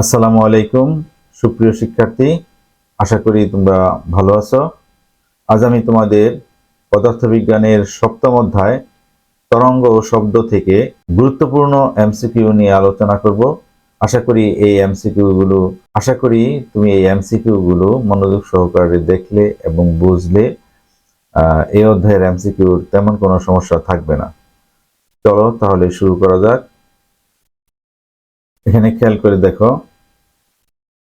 আসসালামু আলাইকুম সুপ্রিয় শিক্ষার্থী, আশা করি তোমরা ভালো আছো। আজ আমি তোমাদের পদার্থবিজ্ঞানের সপ্তম অধ্যায় তরঙ্গ ও শব্দ থেকে গুরুত্বপূর্ণ এমসিকিউ নিয়ে আলোচনা করব। আশা করি তুমি এই এমসিকিউ গুলো মনোযোগ সহকারে দেখলে এবং বুঝলে এই অধ্যায়ের এমসিকিউর তেমন কোনো সমস্যা থাকবে না। চলো তাহলে শুরু করা যাক। এখানে খেয়াল করে দেখো,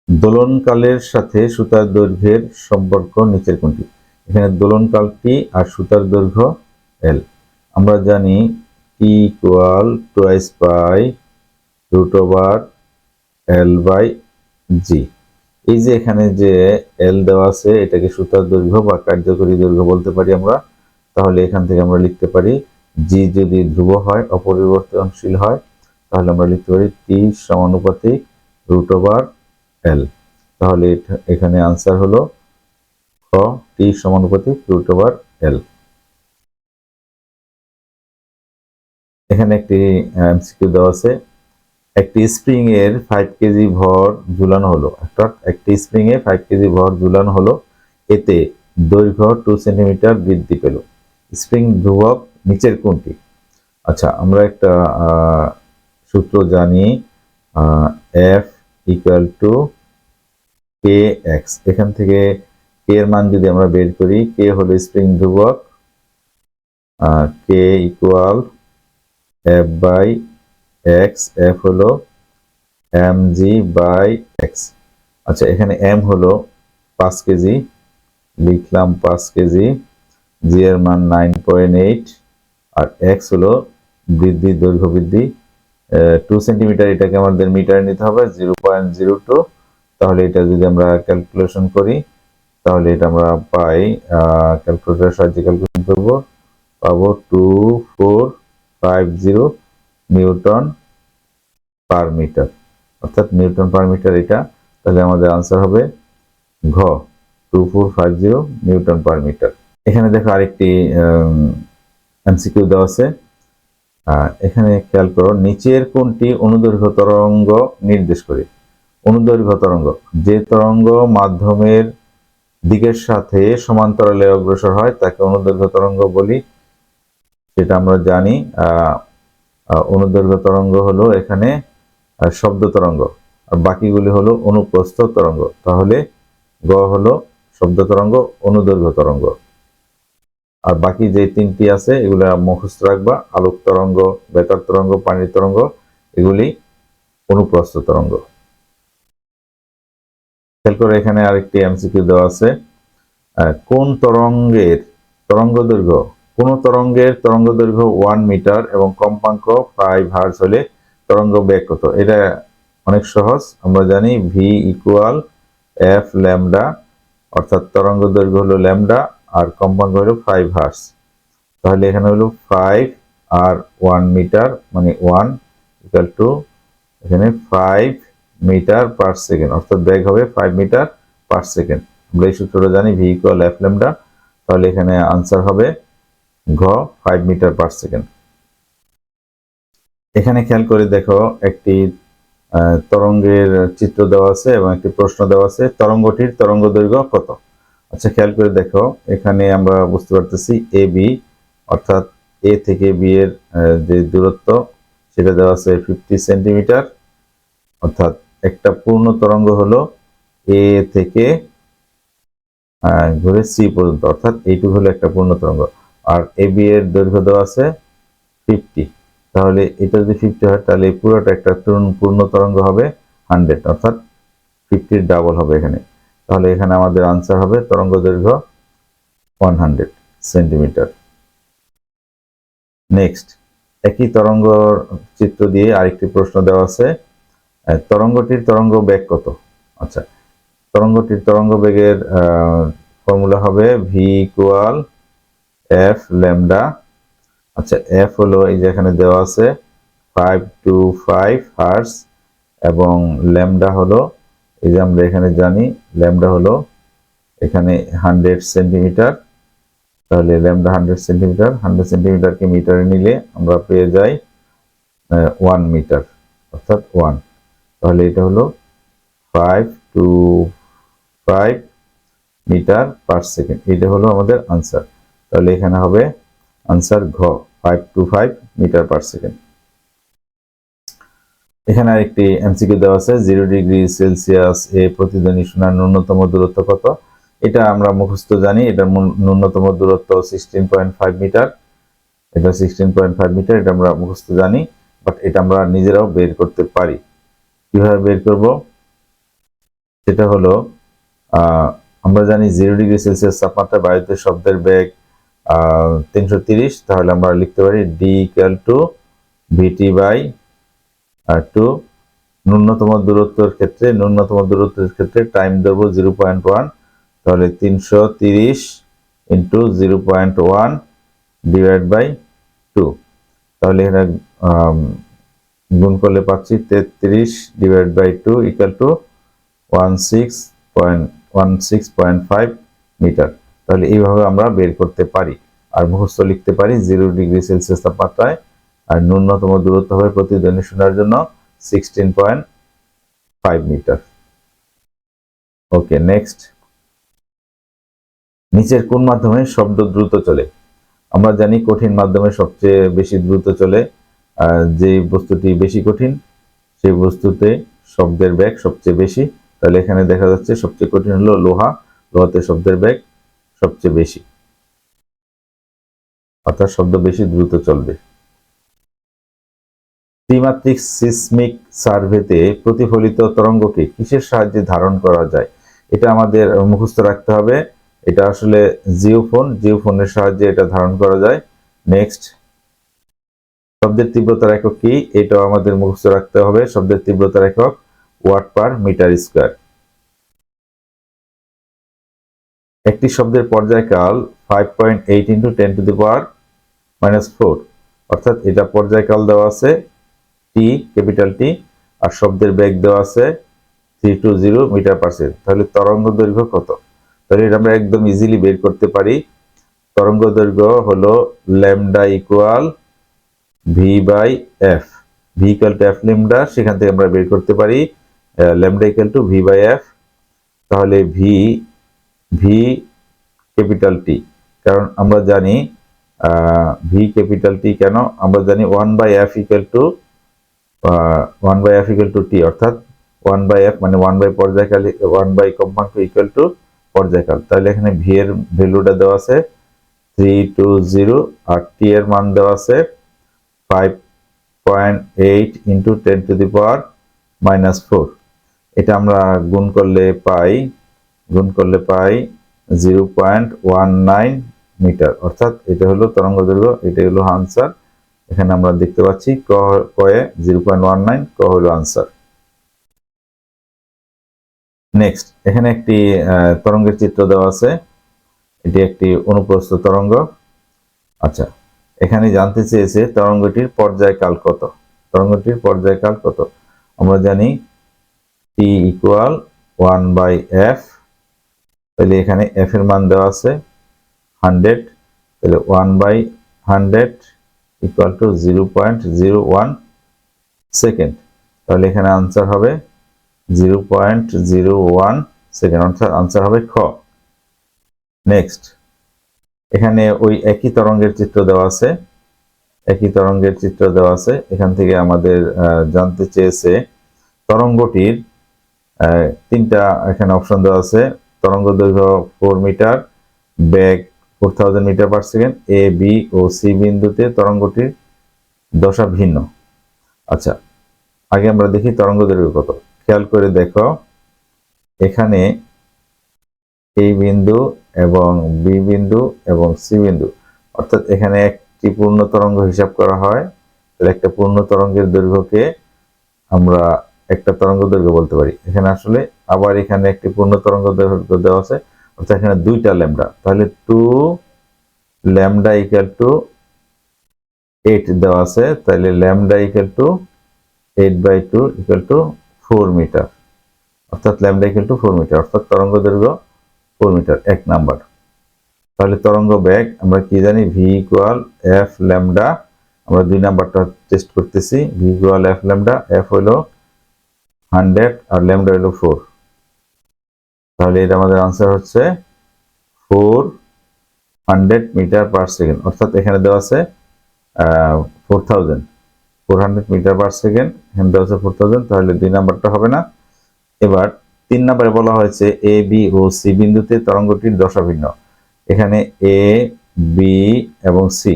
দোলনকালের সাথে সুতার দৈর্ঘ্যের সম্পর্ক নিচের কোনটি? এখানে দোলনকালটি আর সুতার দৈর্ঘ্য এল। আমরা জানি T equal twice pi root over L by G. এই যে এখানে যে এল দেওয়া আছে, এটাকে সুতার দৈর্ঘ্য বা কার্যকরী দৈর্ঘ্য বলতে পারি আমরা। তাহলে এখান থেকে আমরা লিখতে পারি জি যদি ধ্রুব হয়, অপরিবর্তনশীল হয়, তাহলে আমরা লিখতে পারি টি সমানুপাতিক রুট ওভার এল। তাহলে এখানে আনসার হলো খ, টি সমানুপাতিক রুট ওভার এল। এখানে একটি এমসিকিউ দেওয়া আছে, একটি স্প্রিং এর 5 কেজি ভর ঝুলানো হলো, অর্থাৎ একটি স্প্রিং এ 5 কেজি ভর ঝুলানো হলো, এতে দৈর্ঘ্য 2 সেন্টিমিটার বৃদ্ধি পেল। স্প্রিং ধ্রুবক নিচের কোনটি? আচ্ছা, আমরা একটা সূত্র জানি, F equal to K x. এখান থেকে কে এর মান যদি আমরা বের করি, কে হলো স্প্রিং ধ্রুবক, K equal F by X, F হলো এম জি বাই এক্স। আচ্ছা, এখানে এম হলো 5 কেজি, লিখলাম 5 কেজি, জি এর মান 9.8, আর এক্স হলো বৃদ্ধি, দৈর্ঘ্য বৃদ্ধি 2 সেন্টিমিটার, এটাকে আমাদের মিটারে নিতে হবে 0.02। তাহলে এটা যদি আমরা ক্যালকুলেশন করি, তাহলে এটা আমরা পাই, ক্যালকুলেটরের সাহায্যে ক্যালকুলেশন করব, পাবো 2450 নিউটন পার মিটার, অর্থাৎ নিউটন পার মিটার এটা। তাহলে আমাদের আনসার হবে ঘ, 2450 নিউটন পার মিটার। এখানে দেখো আরেকটি এমসিকিউ দেওয়া আছে, এখানে খেয়াল করো, নিচের কোনটি অনুদৈর্ঘ্য তরঙ্গ নির্দেশ করে? অনুদৈর্ঘ্য তরঙ্গ, যে তরঙ্গ মাধ্যমের দিকের সাথে সমান্তরালে অগ্রসর হয় তাকে অনুদৈর্ঘ্য তরঙ্গ বলি। সেটা আমরা জানি, অনুদৈর্ঘ্য তরঙ্গ হলো এখানে শব্দ তরঙ্গ, আর বাকিগুলি হলো অনুপ্রস্থ তরঙ্গ। তাহলে গ হলো শব্দ তরঙ্গ, অনুদৈর্ঘ্য তরঙ্গ। আর বাকি যে তিনটি আছে এগুলা মুখস্থ রাখবা, আলোক তরঙ্গ, বেতার তরঙ্গ, পানির তরঙ্গ, এগুলি অনুপ্রস্থ তরঙ্গ। খেয়াল করে এখানে আরেকটি এমসিকিউ দেওয়া আছে, কোন তরঙ্গের তরঙ্গ দৈর্ঘ্য, কোন তরঙ্গের তরঙ্গ দৈর্ঘ্য 1 মিটার এবং কম্পাঙ্ক 5 হার্জ হলে তরঙ্গ বেগ কত? এটা অনেক সহজ, আমরা জানি ভি ইকুয়াল এফ ল্যামডা, অর্থাৎ তরঙ্গ দৈর্ঘ্য হলো ল্যামডা আর কম্পাঙ্ক হলো 5 হার্জ। তাহলে এখানে হলো 5 আর 1 মিটার, মানে 1 ইকুয়াল টু এখানে 5 মিটার পার সেকেন্ড, অর্থাৎ বেগ হবে 5 মিটার পার সেকেন্ড। আমরা এই সূত্রটা জানি, ভি ইকুয়াল এফ ল্যামডা। তাহলে এখানে আনসার হবে ঘ, 5 মিটার পার সেকেন্ড। এখানে খেয়াল করে দেখো, একটি তরঙ্গের চিত্র দেওয়া আছে এবং একটি প্রশ্ন দেওয়া আছে, তরঙ্গটির তরঙ্গ দৈর্ঘ্য কত? আচ্ছা, খেয়াল করে দেখো, এখানে আমরা বুঝতে পারতেছি এ বি, অর্থাৎ এ থেকে বি এর যে দূরত্ব সেটা দেওয়া আছে 50 সেন্টিমিটার, অর্থাৎ একটা পূর্ণ তরঙ্গ হলো এ থেকে ঘুরে সি পর্যন্ত, অর্থাৎ এইটুকু হলো একটা পূর্ণ তরঙ্গ। আর এ বি এর দৈর্ঘ্য দেওয়া আছে 50, তাহলে এটা যদি 50 হয় তাহলে পুরোটা একটা পূর্ণ তরঙ্গ হবে 100, অর্থাৎ 50 ডাবল হবে এখানে। তাহলে এখানে আমাদের আনসার হবে তরঙ্গ দৈর্ঘ্য 100 সেন্টিমিটার। নেক্সট, একই তরঙ্গ চিত্র দিয়ে আরেকটি প্রশ্ন দেওয়া আছে, তরঙ্গটির তরঙ্গ বেগ কত? আচ্ছা, তরঙ্গটির তরঙ্গ বেগের ফর্মুলা হবে ভি ইকুয়াল এফ ল্যামডা। আচ্ছা, এফ হলো এই যে এখানে দেওয়া আছে 525 হার্জ, এবং ল্যামডা হলো এই যে আমরা এখানে জানি, ল্যামডা হলো এখানে 100 সেন্টিমিটার। তাহলে ল্যামডা 100 সেন্টিমিটার, 100 সেন্টিমিটারকে মিটারে নিলে আমরা পেয়ে যাই 1 মিটার, অর্থাৎ 1। তাহলে এটা হলো 525 মিটার পার সেকেন্ড। এটা হলো আমাদের আনসার। তাহলে এখানে হবে আনসার ঘ, 525 মিটার পার সেকেন্ড। এখানে আরেকটি এমসিকিউ দেওয়া আছে, 0°C এ প্রতিধ্বনি শোনার ন্যূনতম দূরত্ব কত? এটা আমরা মুখস্থ জানি, এটার ন্যূনতম দূরত্ব 16.5 মিটার। এটা 16.5 মিটার, এটা আমরা মুখস্থ জানি, বাট এটা আমরা নিজেরাও বের করতে পারি। কিভাবে বের করব? সেটা হলো আমরা জানি 0°C তাপমাত্রা বায়ুতে শব্দের বেগ 330, তাহলে আমরা লিখতে পারি d = VT/2। ন্যূনতম দূরত্বের ক্ষেত্রে টাইম দেব 0.1, তাহলে 330 × 0.1 / 2। তাহলে এখানে গুণ করলে পাচ্ছি 33/2 = 16.5 মিটার। তাহলে এইভাবে আমরা বের করতে পারি। আর মুখস্থ লিখতে পারি 0°C তাপমাত্রায় আর ন্যূনতম দূরত্ব হবে প্রতিধ্বনি শোনার জন্য 16.5 মিটার। ওকে, নেক্সট। নিচের কোন মাধ্যমে শব্দ দ্রুত চলে? আমরা জানি কঠিন মাধ্যমে সবচেয়ে বেশি দ্রুত চলে। যে বস্তুটি বেশি কঠিন সেই বস্তুতে শব্দের বেগ সবচেয়ে বেশি। তাহলে এখানে দেখা যাচ্ছে সবচেয়ে কঠিন হলো লোহা, লোহাতে শব্দের বেগ সবচেয়ে বেশি, অর্থাৎ শব্দ বেশি দ্রুত চলবে। ত্রিমাত্রিক সিসমিক সার্ভেতে প্রতিফলিত তরঙ্গকে কিসের সাহায্যে ধারণ করা যায়? এটা আমাদের মুখস্থ রাখতে হবে। এটা আসলে জিওফোনের সাহায্যে এটা ধারণ করা যায়। নেক্সট, শব্দের তীব্রতার একক কি? এটাও আমাদের মুখস্থ রাখতে হবে। শব্দের তীব্রতার একক ওয়াট/মিটার স্কয়ার। একটি শব্দের পর্যায়কাল 5.8 × 10⁻⁻⁴, অর্থাৎ এটা পর্যায়কাল দেওয়া আছে টি, ক্যাপিটাল টি, আর শব্দের বেগ দেওয়া আছে 320 মিটার/সেকেন্ড। তাহলে তরঙ্গ দৈর্ঘ্য কত? তাহলে এটা আমরা একদম ইজিলি বের করতে পারি। তরঙ্গ দৈর্ঘ্য হলো lambda = v/f। v = f lambda, সেখান থেকে আমরা বের করতে পারি ল্যামডা = v/f। তাহলে ভি ক্যাপিটাল টি, কারণ আমরা জানি ভি ক্যাপিটাল টি কেন? আমরা জানি 1/f = টি, অর্থাৎ 1/f মানে 1 পর্যায়কাল, 1 কম্পাঙ্ক = পর্যায়কাল। তাহলে এখানে ভি এর ভ্যালুটা দেওয়া আছে 320 আর টি এর মান দেওয়া আছে 5.8 × 10⁻⁻⁴। এটা আমরা গুণ করলে পাই 0.19 মিটার, অর্থাৎ এটা হলো তরঙ্গ দৈর্ঘ্য, এটা হলো আনসার। এখানে আমরা দেখতে পাচ্ছি ক এ 0.19, ক হলো আনসার। নেক্সট, এখানে একটি তরঙ্গের চিত্র দেওয়া আছে। এটি একটি অনুপ্রস্থ তরঙ্গ। আচ্ছা, এখানে জানতে চেয়েছে তরঙ্গটির পর্যায়কাল কত? তরঙ্গটির পর্যায়কাল কত? আমরা জানি t = 1/f। তাহলে এখানে f এর মান দেওয়া আছে 100, তাহলে 1/100 = 0.01 সেকেন্ড। তাহলে এখানে আনসার হবে 0.01 সেকেন্ড, অর্থাৎ আনসার হবে খ। নেক্সট, এখানে ওই একই তরঙ্গের চিত্র দেওয়া আছে। এখান থেকে আমাদের জানতে চেয়েছে তরঙ্গটির তিনটা এখানে অপশন দেওয়া আছে। তরঙ্গ দৈর্ঘ্য 4 মিটার, বেগ 4000 মিটার/সেকেন্ড, এ, বি ও সি বিন্দুতে তরঙ্গটির দশা ভিন্ন। আচ্ছা, আগে আমরা দেখি তরঙ্গ দৈর্ঘ্য কত। খেয়াল করে দেখো, এখানে এই বিন্দু এবং বি বিন্দু এবং সি বিন্দু, অর্থাৎ এখানে একটি পূর্ণ তরঙ্গ হিসাব করা হয়। তাহলে একটা পূর্ণ তরঙ্গের দৈর্ঘ্যকে আমরা একটা তরঙ্গ দৈর্ঘ্য বলতে পারি। এখানে আসলে আবার এখানে একটি পূর্ণ তরঙ্গ দৈর্ঘ্য দেওয়া আছে, অর্থাৎ এখানে দুইটা ল্যামডা, তাহলে 2 ল্যামডা = 8 দেওয়া আছে। তাহলে ল্যামডা = 8/2 = 4 মিটার, অর্থাৎ ল্যামডা = 4 মিটার, অর্থাৎ তরঙ্গ দৈর্ঘ্য 4 মিটার, 1 নাম্বার। তাহলে তরঙ্গ বেগ আমরা কি জানি? v = f lambda. আমরা 2 নাম্বারটা টেস্ট করতেছি। v = f ল্যামডা, f হলো 100 আর ল্যামডা হলো 4, তাহলে এটা আমাদের আনসার হচ্ছে 400 মিটার পার সেকেন্ড। অর্থাৎ এখানে দেওয়া আছে 400 মিটার পার সেকেন্ড, এখানে দেওয়া আছে 4000, তাহলে 2 নাম্বারটা হবে না। এবার 3 নম্বরে বলা হয়েছে এ বি ও সি বিন্দুতে তরঙ্গটির দশা ভিন্ন। এখানে এ বি এবং সি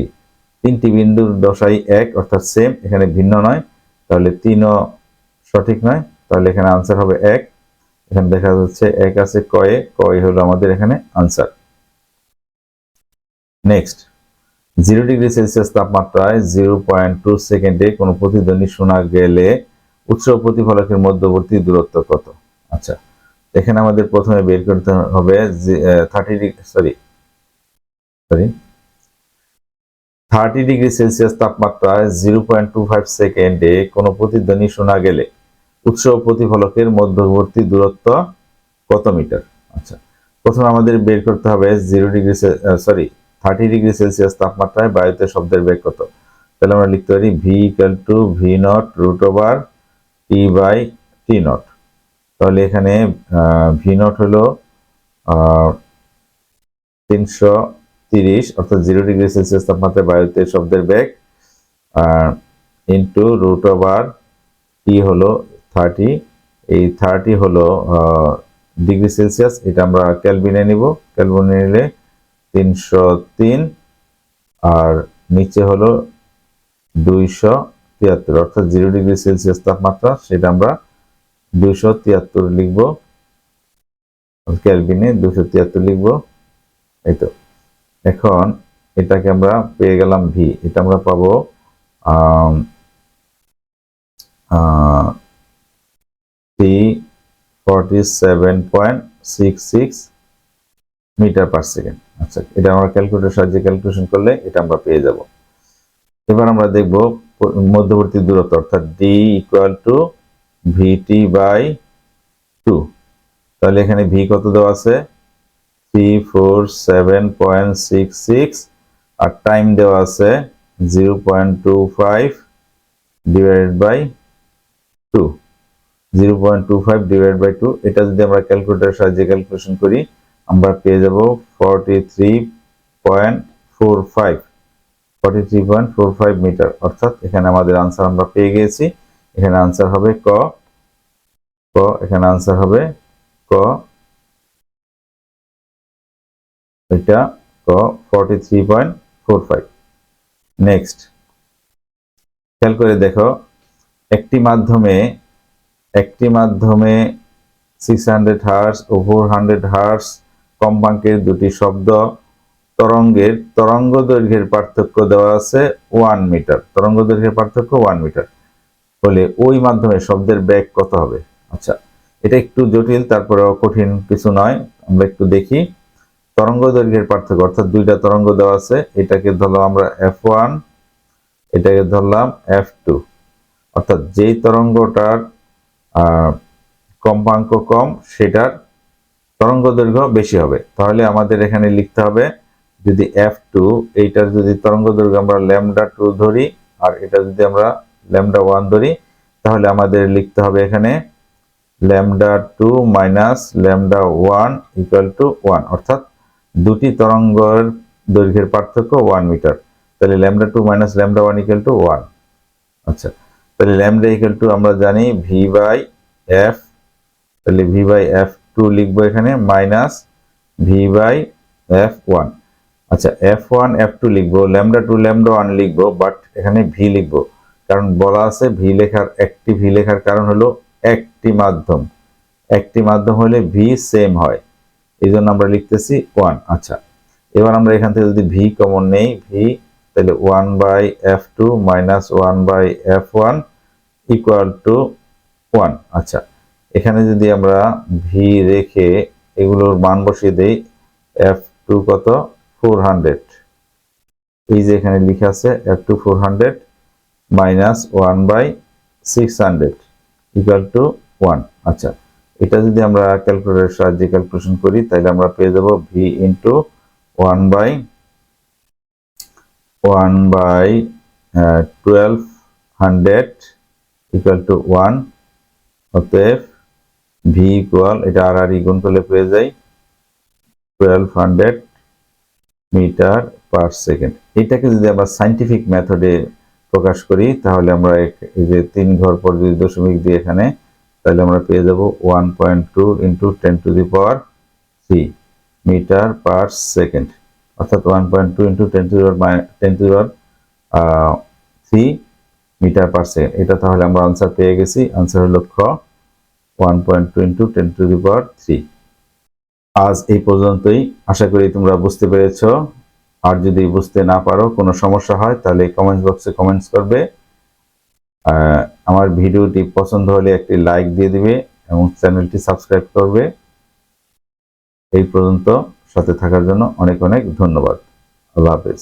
তিনটি বিন্দুর দশাই এক অর্থাৎ সেম, এখানে ভিন্ন নয়, তাহলে 3ও সঠিক নয়, তাহলে এখানে আনসার হবে 1। এখানে দেখা যাচ্ছে 1 আছে কয়ে, কয় হলো আমাদের এখানে আনসার। নেক্সট, 0°C তাপমাত্রায় 0.2 সেকেন্ডে কোনো প্রতিধ্বনি শোনা গেলে উৎস ও প্রতিফলকের মধ্যবর্তী দূরত্ব কত? আচ্ছা, এখানে আমাদের প্রথমে বের করতে হবে 30°C তাপমাত্রায় 0.25 সেকেন্ডে কোনো প্রতিধ্বনি শোনা গেলে উৎস ও প্রতিফলকের মধ্যবর্তী দূরত্ব কত মিটার? আচ্ছা, প্রথমে আমাদের বের করতে হবে 30°C তাপমাত্রায় বায়ুতে শব্দের বেগ কত। তাহলে আমরা লিখতে পারি v = v0√T/T0। তাহলে এখানে v0 হলো 330, অর্থাৎ 0°C তাপমাত্রায় বায়ুতে শব্দের বেগ, ইন্টু √T হলো 30, এই 30 হলো ডিগ্রি সেলসিয়াস, এটা আমরা কেলভিনে নিব, কেলভিনে নিলে 303, আর নিচে হলো 273, অর্থাৎ 0°C তাপমাত্রা, সেটা আমরা 273 লিখব, কেলভিনে 273 লিখব, এই তো। এখন এটাকে আমরা পেয়ে গেলাম ভি, এটা আমরা পাবো 347.66 মিটার পার সেকেন্ড। আচ্ছা, এটা আমরা ক্যালকুলেটরের সাহায্যে ক্যালকুলেশন করলে এটা আমরা পেয়ে যাব। এবার আমরা দেখব মধ্যবর্তী দূরত্ব, অর্থাৎ d = vt/2। তাহলে এখানে ভি কত দেওয়া আছে 347.66, আর টাইম দেওয়া আছে 0.25 ডিভাইডেড বাই 2, 0.25 ডিভাইডেড বাই 2। এটা যদি আমরা ক্যালকুলেটরের সাহায্যে ক্যালকুলেশন করি আমরা পেয়ে যাব 43.45 মিটার। অর্থাৎ এখানে আমাদের আনসার আমরা পেয়ে গিয়েছি। এখানে আনসার হবে ক, এখানে আনসার হবে ক, এটা ক 43.45। নেক্সট, খেয়াল করে দেখো, একটি মাধ্যমে 600 হার্টজ ও 400 হার্টজ কম্পাঙ্কের দুটি শব্দ তরঙ্গের তরঙ্গ দৈর্ঘ্যের পার্থক্য দেওয়া আছে 1 মিটার। তরঙ্গ দৈর্ঘ্যের পার্থক্য 1 মিটার হলে ওই মাধ্যমে শব্দের বেগ কত হবে? আচ্ছা, এটা একটু জটিল, তারপরেও কঠিন কিছু নয়, আমরা একটু দেখি। তরঙ্গ দৈর্ঘ্যের পার্থক্য, অর্থাৎ দুইটা তরঙ্গ দেওয়া আছে, এটাকে ধরলাম আমরা f1, এটাকে ধরলাম f2, অর্থাৎ যেই তরঙ্গটার কম্পাঙ্ক কম সেটার তরঙ্গ দৈর্ঘ্য বেশি হবে। তাহলে আমাদের এখানে লিখতে হবে যদি f2, এইটার যদি তরঙ্গ দৈর্ঘ্য আমরা λ2 ধরি আর এটা যদি আমরা λ1 ধরি, তাহলে আমাদের লিখতে হবে এখানে λ2 মাইনাস λ1 = 1, অর্থাৎ দুটি তরঙ্গের দৈর্ঘ্যের পার্থক্য 1 মিটার। তাহলে λ2 মাইনাস λ1 = 1। আচ্ছা, তাহলে λ আমরা জানি v/f, তাহলে v/f2 লিখবো এখানে মাইনাস v/f1। আচ্ছা, f1 f2 লিখবো, λ2 λ1 লিখবো, বাট এখানে v লিখবো, কারণ বলা আছে v লেখার কারণ হলো একটি মাধ্যম হলে v সেম হয়, এই জন্য আমরা লিখতেছি 1। আচ্ছা, এবার আমরা এখান থেকে যদি v কমন নেই, v, তাহলে 1/f2 মাইনাস 1/f1 = 1। আচ্ছা, এখানে যদি আমরা v রেখে এগুলোর মান বসিয়ে দেই, f2 কত 400, এই যে এখানে লেখা আছে f2 400 মাইনাস 1/600 = 1। আচ্ছা, এটা যদি আমরা ক্যালকুলেটরের সাহায্যে ক্যালকুলেশন করি তাহলে আমরা পেয়ে যাব v ইন্টু 1/1200 = 1, অতএব ভি ইকুয়াল, এটা আর গুণ করলে পেয়ে যাই 1200 মিটার পার সেকেন্ড। এটাকে যদি আমরা সাইন্টিফিক মেথডে প্রকাশ করি তাহলে আমরা এই যে 3 ঘর পর যদি দশমিক দিই এখানে, তাহলে আমরা পেয়ে যাব 1.2 ইন্টু 10⁻³ মিটার পার সেকেন্ড, অর্থাৎ 1.2 ইন্টু 10⁻³ মিটার পার সেকেন্ড। এটা তাহলে আমরা আনসার পেয়ে গেছি। আনসার হলো খ 1.2 ইন্টু 10⁻³। আজ এই পর্যন্তই, আশা করি তোমরা বুঝতে পেরেছ। আর যদি বুঝতে না পারো, কোনো সমস্যা হয়, তাহলে কমেন্ট বক্সে কমেন্টস করবে। আমার ভিডিওটি পছন্দ হলে একটি লাইক দিয়ে দিবে এবং চ্যানেলটি সাবস্ক্রাইব করবে। এই পর্যন্ত সাথে থাকার জন্য অনেক অনেক ধন্যবাদ। আল্লাহ হাফেজ।